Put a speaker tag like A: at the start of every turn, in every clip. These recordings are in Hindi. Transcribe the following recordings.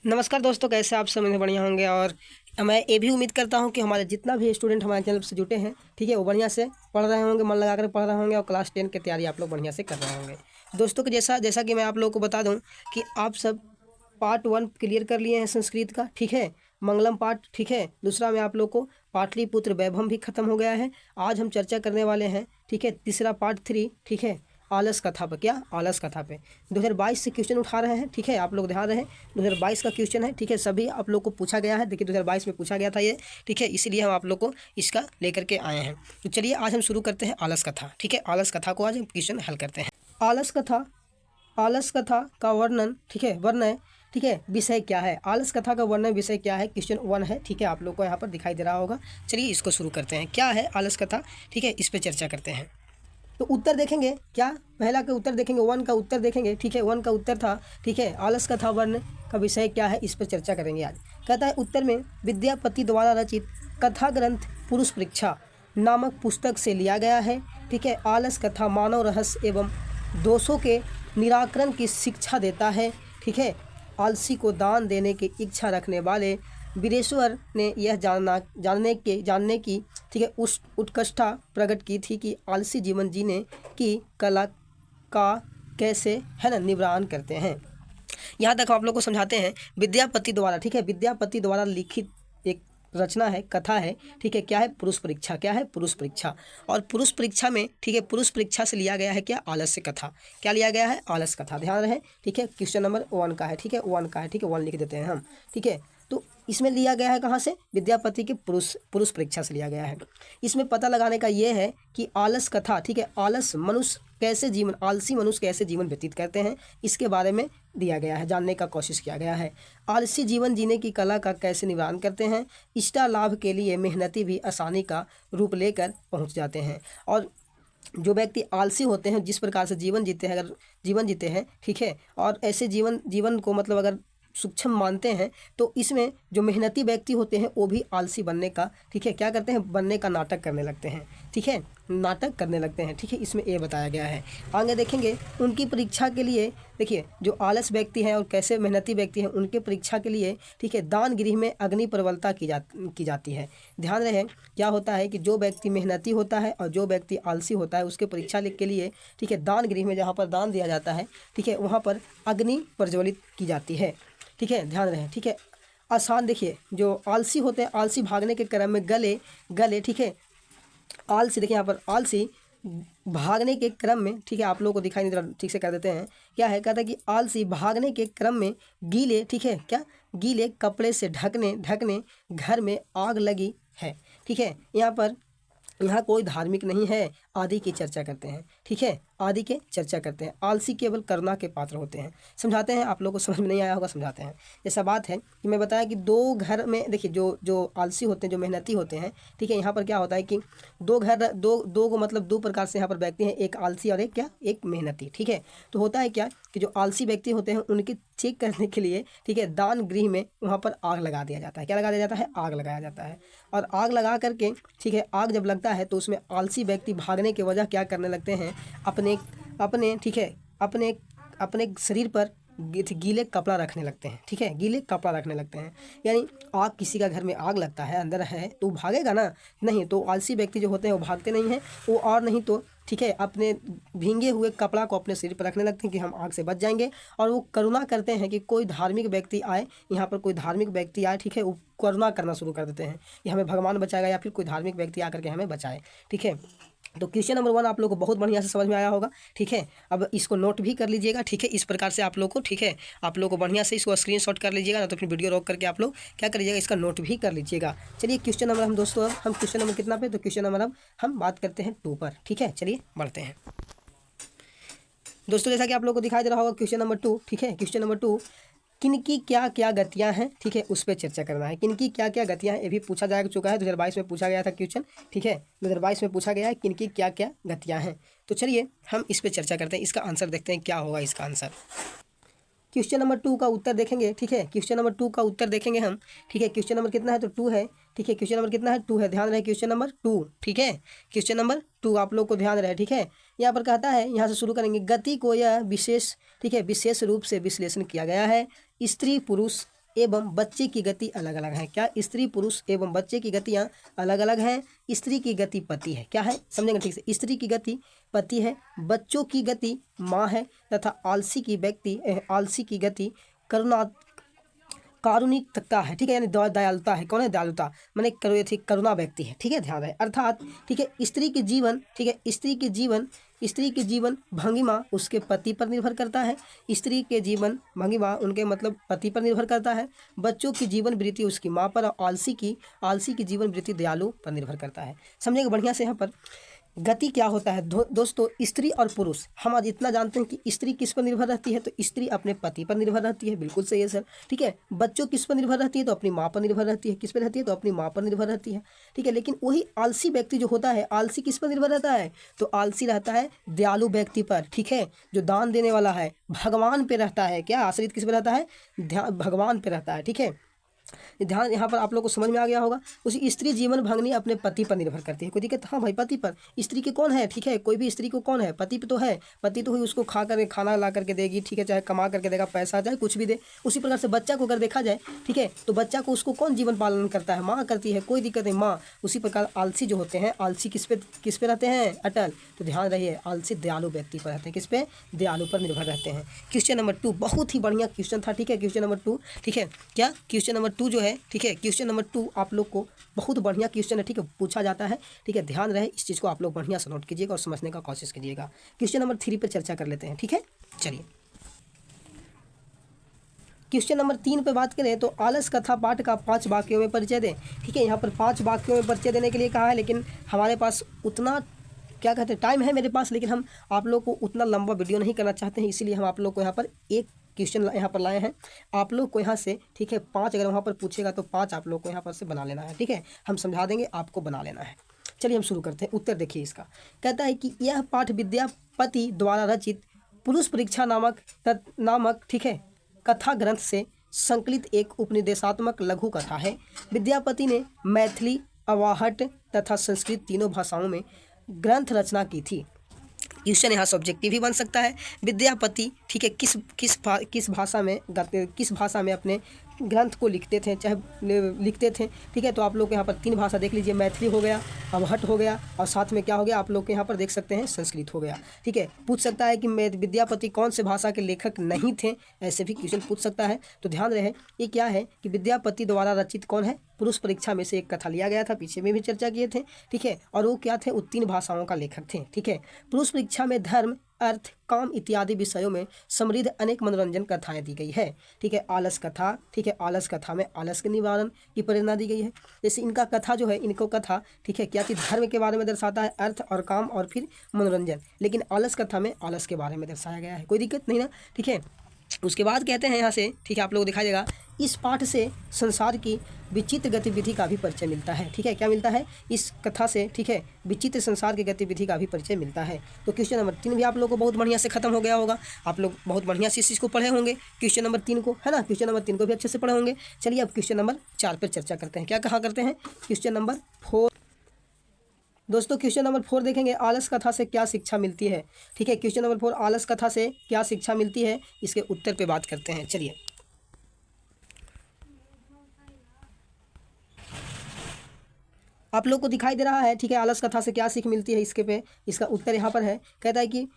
A: नमस्कार दोस्तों, कैसे आप सब बढ़िया होंगे। और मैं ये भी उम्मीद करता हूं कि हमारे जितना भी स्टूडेंट हमारे चैनल से जुटे हैं, ठीक है, वो बढ़िया से पढ़ रहे होंगे, मन लगाकर पढ़ रहे होंगे और क्लास 10 की तैयारी आप लोग बढ़िया से कर रहे होंगे। दोस्तों, कि जैसा कि मैं आप लोगों को बता दूं कि आप सब पार्ट 1 क्लियर कर लिए हैं संस्कृत का, ठीक है, मंगलम पाठ, ठीक है। दूसरा में आप लोग को पाटलिपुत्र वैभव भी खत्म हो गया है। आज हम चर्चा करने वाले हैं, ठीक है, तीसरा पार्ट 3, ठीक है, आलस कथा पर। क्या आलस कथा पे 2022 से क्वेश्चन उठा रहे हैं, ठीक है, आप लोग ध्यान रहे, 2022 का क्वेश्चन है, ठीक है, सभी आप लोग को पूछा गया है। देखिए 2022 में पूछा गया था ये, ठीक है, इसीलिए हम आप लोग को इसका लेकर के आए हैं। तो चलिए आज हम शुरू करते हैं आलस कथा, ठीक है। आलस कथा को आज हम क्वेश्चन हल करते हैं। आलस कथा का वर्णन, ठीक है, वर्णन, ठीक है, विषय क्या है। आलस कथा का वर्णन विषय क्या है, क्वेश्चन 1 है, ठीक है, आप लोग को यहाँ पर दिखाई दे रहा होगा। चलिए इसको शुरू करते हैं। क्या है आलस कथा, ठीक है, इस पर चर्चा करते हैं। तो उत्तर देखेंगे, क्या पहला का उत्तर देखेंगे, 1 का उत्तर देखेंगे, ठीक है। 1 का उत्तर था, ठीक है, आलस कथा वर्ण का विषय क्या है, इस पर चर्चा करेंगे आज। कहता है उत्तर में विद्यापति द्वारा रचित कथा ग्रंथ पुरुष परीक्षा नामक पुस्तक से लिया गया है, ठीक है। आलस कथा मानव रहस्य एवं दोषों के निराकरण की शिक्षा देता है, ठीक है। आलसी को दान देने की इच्छा रखने वाले वीरेश्वर ने यह जानने की, ठीक है, उस उत्कृष्टता प्रकट की थी कि आलसी जीवन जीने की कला का कैसे, है ना, निवारण करते हैं। यहाँ तक आप लोग को समझाते हैं विद्यापति द्वारा, ठीक है, विद्यापति द्वारा लिखित एक रचना है, कथा है, ठीक है। क्या है, पुरुष परीक्षा। क्या है, पुरुष परीक्षा। और पुरुष परीक्षा में, ठीक है, पुरुष परीक्षा से लिया गया है क्या, आलस्य कथा। क्या लिया गया है, आलस कथा। ध्यान रहे, ठीक है, क्वेश्चन नंबर 1 का है, ठीक है, 1 का है, ठीक है, 1 लिख देते हैं हम, ठीक है। तो इसमें लिया गया है कहाँ से, विद्यापति के पुरुष परीक्षा से लिया गया है। इसमें पता लगाने का ये है कि आलस कथा, ठीक है, आलसी मनुष्य कैसे जीवन व्यतीत करते हैं, इसके बारे में दिया गया है, जानने का कोशिश किया गया है। आलसी जीवन जीने की कला का कैसे निवारण करते हैं, इष्टा लाभ के लिए मेहनती भी आसानी का रूप लेकर पहुंच जाते हैं। और जो व्यक्ति आलसी होते हैं, जिस प्रकार से जीवन जीते हैं, ठीक है, और ऐसे जीवन को मतलब अगर सूक्ष्म मानते हैं, तो इसमें जो मेहनती व्यक्ति होते हैं वो भी आलसी बनने का, ठीक है, क्या करते हैं, बनने का नाटक करने लगते हैं, ठीक है, नाटक करने लगते हैं, ठीक है। इसमें ये बताया गया है। आगे देखेंगे उनकी परीक्षा के लिए, देखिए जो आलस व्यक्ति हैं और कैसे मेहनती व्यक्ति हैं, उनके परीक्षा के लिए, ठीक है, दान गृह में अग्नि प्रबलता की जाती है। ध्यान रहे, क्या होता है कि जो व्यक्ति मेहनती होता है और जो व्यक्ति आलसी होता है, उसके परीक्षा के लिए, ठीक है, दान गृह में जहाँ पर दान दिया जाता है, ठीक है, वहाँ पर अग्नि प्रज्वलित की जाती है, ठीक है, ध्यान रहे, ठीक है। आसान, देखिए जो आलसी होते हैं, आलसी भागने के क्रम में गले, ठीक है, आलसी, देखिए यहाँ पर आलसी भागने के क्रम में, ठीक है, आप लोगों को दिखाई नहीं दे रहा, ठीक से कर देते हैं। क्या है, कहता है कि आलसी भागने के क्रम में गीले, ठीक है, क्या गीले कपड़े से ढकने घर में आग लगी है, ठीक है। यहाँ कोई धार्मिक नहीं है, आदि की चर्चा करते हैं, ठीक है, आदि के चर्चा करते हैं। आलसी केवल करुणा के पात्र होते हैं। समझाते हैं, आप लोगों को समझ में नहीं आया होगा, समझाते हैं। ऐसा बात है कि मैं बताया कि दो घर में, देखिए जो आलसी होते हैं, जो मेहनती होते हैं, ठीक है, यहाँ पर क्या होता है कि दो को मतलब दो प्रकार से यहाँ पर व्यक्ति हैं, एक आलसी और एक मेहनती, ठीक है। तो होता है क्या कि जो आलसी व्यक्ति होते हैं उनकी चेक करने के लिए, ठीक है, दान गृह में वहाँ पर आग लगा दिया जाता है। क्या लगा दिया जाता है, आग लगाया जाता है। और आग लगा करके, ठीक है, आग जब लगता है तो उसमें आलसी व्यक्ति भागने के वजह क्या करने लगते हैं, अपने ठीक है, अपने शरीर पर गीले कपड़ा रखने लगते हैं, ठीक है, गीले कपड़ा रखने लगते हैं। यानी आग, किसी का घर में आग लगता है, अंदर है तो भागेगा ना, नहीं। तो आलसी व्यक्ति जो होते हैं वो भागते नहीं हैं, वो और नहीं तो, ठीक है, अपने भींगे हुए कपड़ा को अपने शरीर पर रखने लगते हैं कि हम आग से बच जाएंगे। और वो करुणा करते हैं कि कोई धार्मिक व्यक्ति आए, यहाँ पर कोई धार्मिक व्यक्ति आए, ठीक है, वो करुणा करना शुरू कर देते हैं कि हमें भगवान बचाएगा या फिर कोई धार्मिक व्यक्ति आकर के हमें बचाए, ठीक है। तो क्वेश्चन नंबर 1 आप लोग को बहुत बढ़िया से समझ में आया होगा, ठीक है। अब इसको नोट भी कर लीजिएगा, ठीक है, इस प्रकार से आप लोग को, ठीक है, आप लोग को बढ़िया से इसको स्क्रीनशॉट कर लीजिएगा, ना तो फिर वीडियो रोक करके आप लोग क्या कर लीजिएगा, इसका नोट भी कर लीजिएगा। चलिए क्वेश्चन नंबर हम क्वेश्चन नंबर कितना पे, तो क्वेश्चन नंबर हम बात करते हैं 2 पर, ठीक है। चलिए बढ़ते हैं दोस्तों। जैसा कि आप लोग को दिखाई दे रहा होगा क्वेश्चन नंबर 2, ठीक है, क्वेश्चन नंबर 2, किनकी क्या क्या गतियां हैं, ठीक है, उस पर चर्चा करना है। किनकी क्या क्या गतियां हैं, ये भी पूछा जा चुका है, 2022 में पूछा गया था क्वेश्चन, ठीक है, 2022 में पूछा गया है किनकी क्या क्या गतियां हैं। तो चलिए हम इस पर चर्चा करते हैं, इसका आंसर देखते हैं क्या होगा इसका आंसर। क्वेश्चन नंबर 2 का उत्तर देखेंगे, ठीक है, क्वेश्चन नंबर 2 का उत्तर देखेंगे हम, ठीक है। क्वेश्चन नंबर कितना है, तो 2 है, ठीक है, क्वेश्चन नंबर कितना है, 2 है। ध्यान रहे, क्वेश्चन नंबर 2, ठीक है, क्वेश्चन नंबर 2 आप लोग को ध्यान रहे, ठीक है। यहाँ पर कहता है, यहाँ से शुरू करेंगे, गति को यह विशेष, ठीक है, विशेष रूप से विश्लेषण किया गया है। स्त्री पुरुष एवं बच्चे की गति अलग अलग है। क्या? स्त्री पुरुष एवं बच्चे की गतियाँ अलग अलग हैं। स्त्री की गति पति है। क्या है? समझेंगे ठीक से। स्त्री की गति पति है, बच्चों की गति माँ है तथा आलसी की गति करुणा कारुणिकता है। ठीक है, यानी दयालुता है। कौन है? दयालुता माने करुणा व्यक्ति है। ठीक है, ध्यान रहे। अर्थात ठीक है, स्त्री के जीवन ठीक है स्त्री के जीवन भंगिमा उसके पति पर निर्भर करता है। स्त्री के जीवन भंगिमा उनके मतलब पति पर निर्भर करता है। बच्चों की जीवन वृत्ति उसकी माँ पर और आलसी की जीवन वृत्ति दयालु पर निर्भर करता है। समझेंगे बढ़िया से। यहाँ पर गति क्या होता है दोस्तों? स्त्री और पुरुष हम आज इतना जानते हैं कि स्त्री किस पर निर्भर रहती है, तो स्त्री अपने पति पर निर्भर रहती है। बिल्कुल सही है सर। ठीक है, बच्चों किस पर निर्भर रहती है? तो अपनी माँ पर निर्भर रहती है। किस पर रहती है? तो अपनी माँ पर निर्भर रहती है। ठीक है, लेकिन वही आलसी व्यक्ति जो होता है, आलसी किस पर निर्भर रहता है? तो आलसी रहता है दयालु व्यक्ति पर। ठीक है, जो दान देने वाला है, भगवान पे रहता है। क्या? आश्रित किस पे रहता है? भगवान पे रहता है। ठीक है, ध्यान यहाँ पर आप लोग को समझ में आ गया होगा। उसी स्त्री जीवन भंगनी अपने पति पर निर्भर करती है। कोई दिक्कत? हाँ भाई, पति पर। स्त्री के कौन है? ठीक है, कोई भी स्त्री को कौन है? पति पे तो है। पति तो हुई उसको खाना ला करके देगी। ठीक है, चाहे कमा करके देगा, पैसा चाहे कुछ भी दे। उसी प्रकार से बच्चा को अगर देखा जाए, ठीक है, तो बच्चा को उसको कौन जीवन पालन करता है? माँ करती है। कोई दिक्कत नहीं, माँ। उसी प्रकार आलसी जो होते हैं, आलसी किस पे रहते हैं? अटल। तो ध्यान रहिए, आलसी दयालु व्यक्ति पर रहते हैं। किस पे? दयालु पर निर्भर रहते हैं। क्वेश्चन नंबर 2 बहुत ही बढ़िया क्वेश्चन था। ठीक है, क्वेश्चन नंबर 2। ठीक है, क्या? क्वेश्चन नंबर 2 जो है, ठीक है, क्वेश्चन नंबर 2 आप लोग को बहुत बढ़िया क्वेश्चन है। ठीक है, पूछा जाता है। ठीक है, ध्यान रहे, इस चीज़ को आप लोग बढ़िया से नोट कीजिएगा और समझने का कोशिश कीजिएगा। क्वेश्चन नंबर 3 पर चर्चा कर लेते हैं। ठीक है, चलिए क्वेश्चन नंबर 3 पे बात करें तो आलस कथा पाठ का 5 वाक्यों में परिचय दें। ठीक है, यहाँ पर 5 वाक्यों में परिचय देने के लिए कहा है, लेकिन हमारे पास उतना क्या कहते हैं टाइम है मेरे पास, लेकिन हम आप लोग को उतना लंबा वीडियो नहीं करना चाहते हैं, इसीलिए हम आप लोग को यहाँ पर एक क्वेश्चन यहाँ पर लाए हैं। आप लोग को यहाँ से ठीक है 5 अगर वहाँ पर पूछेगा तो 5 आप लोग को यहाँ पर से बना लेना है। ठीक है, हम समझा देंगे, आपको बना लेना है। चलिए हम शुरू करते हैं। उत्तर देखिए इसका। कहता है कि यह पाठ विद्यापति द्वारा रचित पुरुष परीक्षा नामक ठीक है कथा ग्रंथ से संकलित एक उपनिदेशात्मक लघु कथा है। विद्यापति ने मैथिली, अवाहट तथा संस्कृत तीनों भाषाओं में ग्रंथ रचना की थी। क्वेश्चन यहाँ सब्जेक्टिव भी बन सकता है। विद्यापति ठीक है किस भाषा में अपने ग्रंथ को लिखते थे, ठीक है, तो आप लोग यहाँ पर 3 भाषा देख लीजिए। मैथिली हो गया, अवहट हो गया और साथ में क्या हो गया आप लोग के यहाँ पर देख सकते हैं संस्कृत हो गया। ठीक है, पूछ सकता है कि विद्यापति कौन से भाषा के लेखक नहीं थे, ऐसे भी क्वेश्चन पूछ सकता है। तो ध्यान रहे, ये क्या है कि विद्यापति द्वारा रचित कौन है? पुरुष परीक्षा में से एक कथा लिया गया था, पीछे में भी चर्चा किए थे। ठीक है, और वो क्या थे? वो 3 भाषाओं का लेखक थे। ठीक है, पुरुष परीक्षा में धर्म, अर्थ, काम इत्यादि विषयों में समृद्ध अनेक मनोरंजन कथाएं दी गई है। ठीक है, आलस कथा, ठीक है, आलस कथा में आलस के निवारण की प्रेरणा दी गई है। जैसे इनका कथा जो है, इनको कथा ठीक है क्या चीज़ धर्म के बारे में दर्शाता है, अर्थ और काम और फिर मनोरंजन, लेकिन आलस कथा में आलस के बारे में दर्शाया गया है। कोई दिक्कत नहीं ना। ठीक है, उसके बाद कहते हैं यहाँ से ठीक है आप लोग दिखाई देगा, इस पाठ से संसार की विचित्र गतिविधि का भी परिचय मिलता है। ठीक है, क्या मिलता है? इस कथा से ठीक है विचित्र संसार की गतिविधि का भी परिचय मिलता है। तो क्वेश्चन नंबर 3 भी आप लोग को बहुत बढ़िया से खत्म हो गया होगा। आप लोग बहुत बढ़िया से इस चीज़ को पढ़े होंगे, क्वेश्चन नंबर 3 को, है ना। क्वेश्चन नंबर 3 को भी अच्छे से पढ़े होंगे। चलिए अब क्वेश्चन नंबर 4 पर चर्चा करते हैं। क्या कहा करते हैं? क्वेश्चन नंबर 4 दोस्तों, क्वेश्चन नंबर 4 देखेंगे, आलस कथा से क्या शिक्षा मिलती है। ठीक है, क्वेश्चन नंबर 4 आलस कथा से क्या शिक्षा मिलती है, इसके उत्तर पे बात करते हैं। चलिए आप लोग को दिखाई दे रहा है ठीक है आलस कथा से क्या सीख मिलती है, इसका उत्तर यहाँ पर है। कहता है कि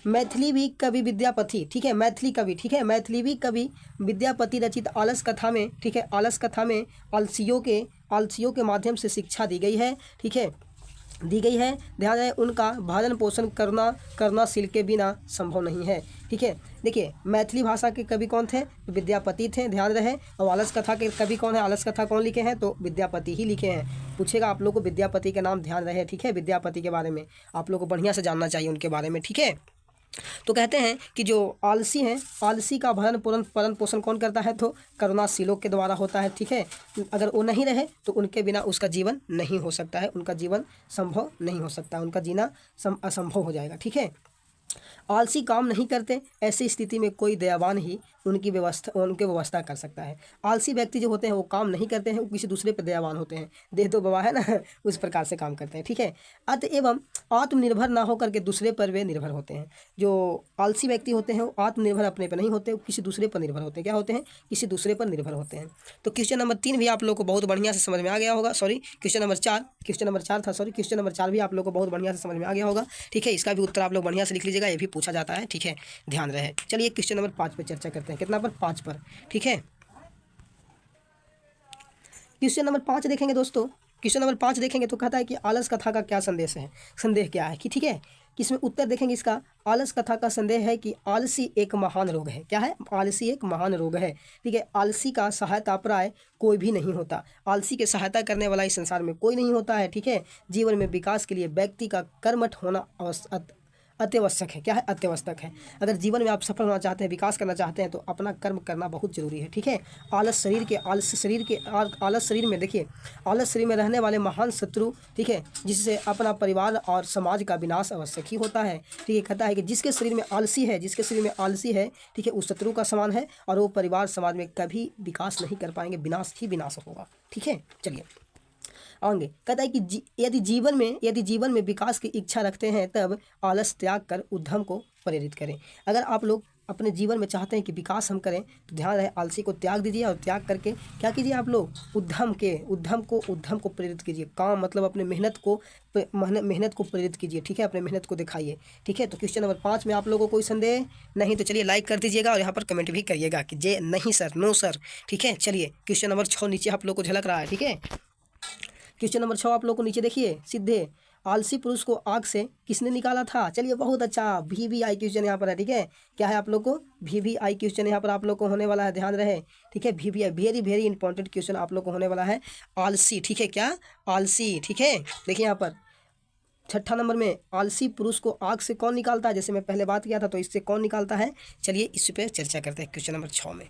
A: मैथिली भी कवि विद्यापति, ठीक है, मैथिली भी कवि विद्यापति रचित आलस कथा में ठीक है आलस कथा में आलसियों के माध्यम से शिक्षा दी गई है। ठीक है, ध्यान रहे, उनका भरण पोषण करना शील के बिना संभव नहीं है। ठीक है, देखिए मैथिली भाषा के कवि कौन थे? तो विद्यापति थे, ध्यान रहे। और आलस कथा के कवि कौन है? आलस कथा कौन लिखे हैं? तो विद्यापति ही लिखे हैं। पूछेगा आप लोग को विद्यापति के नाम, ध्यान रहे। ठीक है, विद्यापति के बारे में आप लोग को बढ़िया से जानना चाहिए उनके बारे में। ठीक है, तो कहते हैं कि जो आलसी हैं, आलसी का भरण पोषण कौन करता है? तो करुणाशीलों के द्वारा होता है। ठीक है, अगर वो नहीं रहे तो उनके बिना उसका जीवन नहीं हो सकता है, उनका जीवन संभव नहीं हो सकता, उनका जीना असंभव हो जाएगा। ठीक है, आलसी काम नहीं करते, ऐसी स्थिति में कोई दयावान ही उनकी व्यवस्था कर सकता है। आलसी व्यक्ति जो होते हैं वो काम नहीं करते हैं, वो किसी दूसरे पर दयावान होते हैं, दे दो बाबा है ना उस प्रकार से काम करते हैं, ठीक है। अतएव आत्मनिर्भर ना होकर के दूसरे पर वे निर्भर होते हैं। जो आलसी व्यक्ति होते हैं वो आत्मनिर्भर अपने पर नहीं होते, वो किसी दूसरे पर निर्भर होते हैं। क्या होते हैं? किसी दूसरे पर निर्भर होते हैं। तो क्वेश्चन नंबर 3 भी आप लोग को बहुत बढ़िया से समझ में आ गया होगा। क्वेश्चन नंबर 4 भी आप लोग को बहुत बढ़िया से समझ में आ गया होगा, ठीक है। इसका भी उत्तर आप लोग बढ़िया से लिख लीजिएगा, ये भी पूछा जाता है, ठीक है, ध्यान रहे। चलिए क्वेश्चन नंबर 5 पर चर्चा करते हैं। कितना पर? 5 पर, ठीक है। क्वेश्चन नंबर 5 देखेंगे दोस्तों। क्वेश्चन नंबर 5 देखेंगे तो कहता है कि आलस कथा का क्या संदेह क्या है कि, ठीक है, किसमें उत्तर देखेंगे इसका। आलस कथा का संदेह है कि आलसी एक महान रोग है। क्या है? आलसी एक महान रोग है, ठीक है। आलसी का सहायता प्राय कोई भी नहीं होता। आलसी के सहायता करने वाला इस संसार में कोई नहीं होता है, ठीक है। जीवन में विकास के लिए व्यक्ति का कर्मठ होना अत्यावश्यक है। क्या है? अत्यावश्यक है। अगर जीवन में आप सफल होना चाहते हैं, विकास करना चाहते हैं, तो अपना कर्म करना बहुत जरूरी है, ठीक है। आलस शरीर में देखिए, आलस शरीर में रहने वाले महान शत्रु, ठीक है, जिससे अपना परिवार और समाज का विनाश आवश्यक ही होता है, ठीक है। कहता है कि जिसके शरीर में आलसी है, ठीक है, उस शत्रु का समान है, और वो परिवार समाज में कभी विकास नहीं कर पाएंगे, विनाश ही विनाश होगा, ठीक है। चलिए आगे कहता है कि यदि जीवन में विकास की इच्छा रखते हैं, तब आलस त्याग कर उद्यम को प्रेरित करें। अगर आप लोग अपने जीवन में चाहते हैं कि विकास हम करें, तो ध्यान रहे, आलसी को त्याग दीजिए, और त्याग करके क्या कीजिए आप लोग? उद्यम को प्रेरित कीजिए। काम मतलब अपने मेहनत को प्रेरित कीजिए, ठीक है, अपने मेहनत को दिखाइए, ठीक है। तो क्वेश्चन नंबर 5 में आप लोगों को कोई संदेह नहीं, तो चलिए लाइक कर दीजिएगा, और यहाँ पर कमेंट भी करिएगा कि जे नहीं सर, नो सर, ठीक है। चलिए क्वेश्चन नंबर 6 नीचे आप लोग को झलक रहा है, ठीक है। क्वेश्चन नंबर 6 आप लोग को नीचे देखिए, सीधे आलसी पुरुष को आग से किसने निकाला था? चलिए बहुत अच्छा, VVI क्वेश्चन यहाँ पर है, ठीक है। क्या है आप लोग को? VVI क्वेश्चन यहाँ पर आप लोग को होने वाला है, ध्यान रहे, ठीक है। VVI very very important question आप लोग को होने वाला है। आलसी, ठीक है, क्या? आलसी, ठीक है। देखिए यहाँ पर 6ठा नंबर में, आलसी पुरुष को आग से कौन निकालता है? जैसे मैं पहले बात किया था, तो इससे कौन निकालता है? चलिए इस पर चर्चा करते हैं क्वेश्चन नंबर 6 में।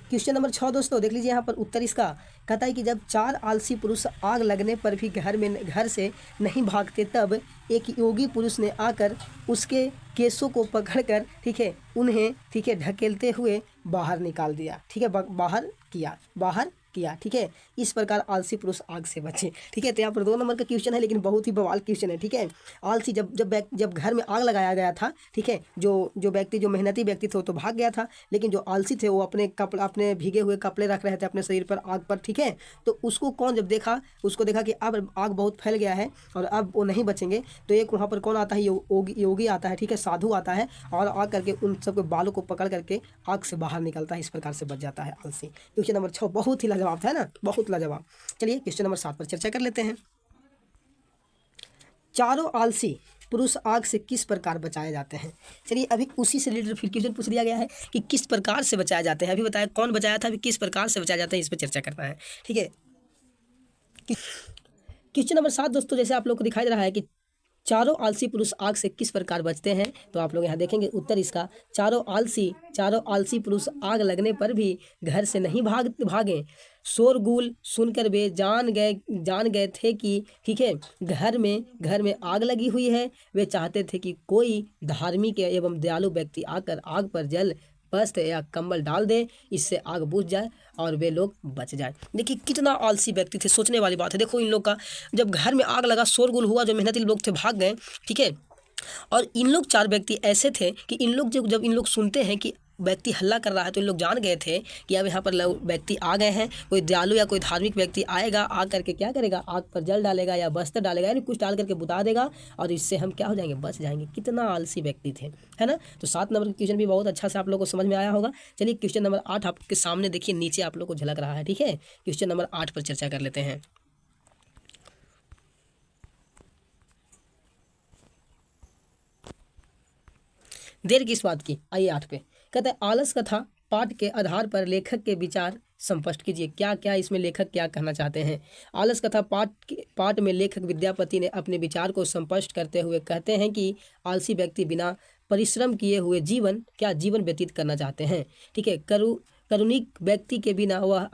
A: क्वेश्चन नंबर 6 दोस्तों देख लीजिए, यहाँ पर उत्तर इसका कहता है कि जब 4 आलसी पुरुष आग लगने पर भी घर से नहीं भागते, तब एक योगी पुरुष ने आकर उसके केसों को पकड़कर, ठीक है, उन्हें, ठीक है, ढकेलते हुए बाहर निकाल दिया, ठीक है, बाहर किया, ठीक है। इस प्रकार आलसी पुरुष आग से बचे, ठीक है। तो यहाँ पर 2 नंबर का क्वेश्चन है, लेकिन बहुत ही बवाल क्वेश्चन है, ठीक है। आलसी जब घर में आग लगाया गया था, ठीक है, जो मेहनती व्यक्ति थे वो तो भाग गया था, लेकिन जो आलसी थे वो अपने भीगे हुए कपड़े रख रहे थे अपने शरीर पर आग पर, ठीक है। तो उसको देखा कि अब आग बहुत फैल गया है और अब वो नहीं बचेंगे, तो एक वहाँ पर कौन आता है? योगी आता है, ठीक है, साधु आता है, और आग करके उन सबके बालों को पकड़ करके आग से बाहर निकलता है। इस प्रकार से बच जाता है आलसी। क्वेश्चन नंबर 6 बहुत ही लाजवाब था ना, बहुत लाजवाब। चलिए क्वेश्चन नंबर 7 पर चर्चा कर लेते हैं। चारों आलसी पुरुष आग से किस प्रकार बचाए जाते हैं? चलिए अभी उसी से रिलेटेड फिर क्वेश्चन पूछ दिया गया है कि किस प्रकार से बचाए जाते हैं। अभी बताया कौन बचाया था, अभी किस प्रकार से बचाया जाता है, इस पर चर्चा करना है, ठीक है। क्वेश्चन नंबर 7 दोस्तों, जैसे आप लोग को दिखाई दे रहा है कि चारों आलसी पुरुष आग से किस प्रकार बचते हैं, तो आप लोग यहाँ देखेंगे उत्तर इसका, चारों आलसी पुरुष आग लगने पर भी घर से नहीं भागे। शोरगुल सुनकर वे जान गए थे कि, ठीक है, घर में आग लगी हुई है। वे चाहते थे कि कोई धार्मिक एवं दयालु व्यक्ति आकर आग पर जल, वस्त्र या कंबल डाल दे, इससे आग बुझ जाए और वे लोग बच जाए। देखिए कितना आलसी व्यक्ति थे, सोचने वाली बात है। देखो इन लोग का जब घर में आग लगा, शोरगुल हुआ, जो मेहनती लोग थे भाग गए, ठीक है। और इन लोग 4 व्यक्ति ऐसे थे कि इन लोग जब इन लोग सुनते हैं कि व्यक्ति हल्ला कर रहा है, तो इन लोग जान गए थे कि अब यहाँ पर व्यक्ति आ गए हैं, कोई दयालु या कोई धार्मिक व्यक्ति आएगा, आ करके क्या करेगा, आग पर जल डालेगा या वस्त्र डालेगा, यानी कुछ डाल करके बुता देगा, और इससे हम क्या हो जाएंगे, बच जाएंगे। कितना आलसी व्यक्ति थे, है ना। तो 7 नंबर का क्वेश्चन भी बहुत अच्छा से आप लोग को समझ में आया होगा। चलिए क्वेश्चन नंबर 8 आपके सामने देखिए, नीचे आप लोग को झलक रहा है, ठीक है। क्वेश्चन नंबर 8 पर चर्चा कर लेते हैं। देर किस बात की, आइए 8 पे कहते हैं, आलस कथा पाठ के आधार पर लेखक के विचार स्पष्ट कीजिए। क्या क्या इसमें लेखक क्या कहना चाहते हैं? आलस कथा पाठ में लेखक विद्यापति ने अपने विचार को स्पष्ट करते हुए कहते हैं कि आलसी व्यक्ति बिना परिश्रम किए हुए जीवन व्यतीत करना चाहते हैं, ठीक है। करुणिक व्यक्ति के बिना वह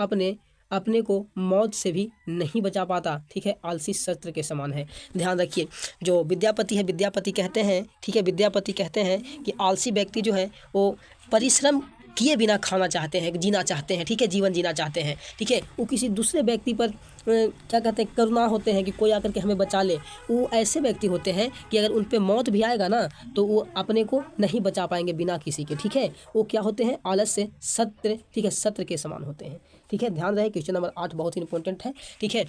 A: अपने को मौत से भी नहीं बचा पाता, ठीक है। आलसी शस्त्र के समान है। ध्यान रखिए, जो विद्यापति है, विद्यापति कहते हैं, ठीक है, विद्यापति कहते हैं कि आलसी व्यक्ति जो है वो परिश्रम किए बिना खाना चाहते हैं, जीना चाहते हैं, ठीक है, जीवन जीना चाहते हैं, ठीक है, वो किसी दूसरे व्यक्ति पर क्या कहते हैं, करुणा होते हैं कि कोई आकर के हमें बचा ले। वो ऐसे व्यक्ति होते हैं कि अगर उन पे मौत भी आएगा ना तो वो अपने को नहीं बचा पाएंगे बिना किसी के, ठीक है। वो क्या होते हैं, आलस्य सत्र, ठीक है, सत्र के समान होते हैं, ठीक है। ध्यान रहे क्वेश्चन नंबर 8 बहुत ही इंपॉर्टेंट है, ठीक है।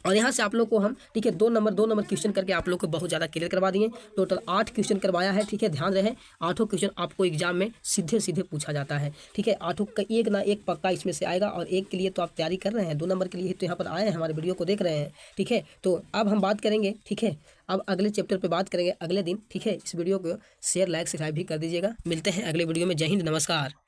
A: और यहाँ से आप लोग को हम, ठीक है, 2 नंबर क्वेश्चन करके आप लोग को बहुत ज़्यादा क्लियर करवा दिए। टोटल 8 क्वेश्चन करवाया है, ठीक है। ध्यान रहे 8 क्वेश्चन आपको एग्जाम में सीधे सीधे पूछा जाता है, ठीक है। 8 का एक ना एक पक्का इसमें से आएगा, और एक के लिए तो आप तैयारी कर रहे हैं, 2 नंबर के लिए तो यहाँ पर आए हैं, हमारे वीडियो को देख रहे हैं, ठीक है। तो अब हम बात करेंगे, ठीक है, अब अगले चैप्टर पर बात करेंगे अगले दिन, ठीक है। इस वीडियो को शेयर, लाइक, सब्सक्राइब भी कर दीजिएगा। मिलते हैं अगले वीडियो में। जय हिंद, नमस्कार।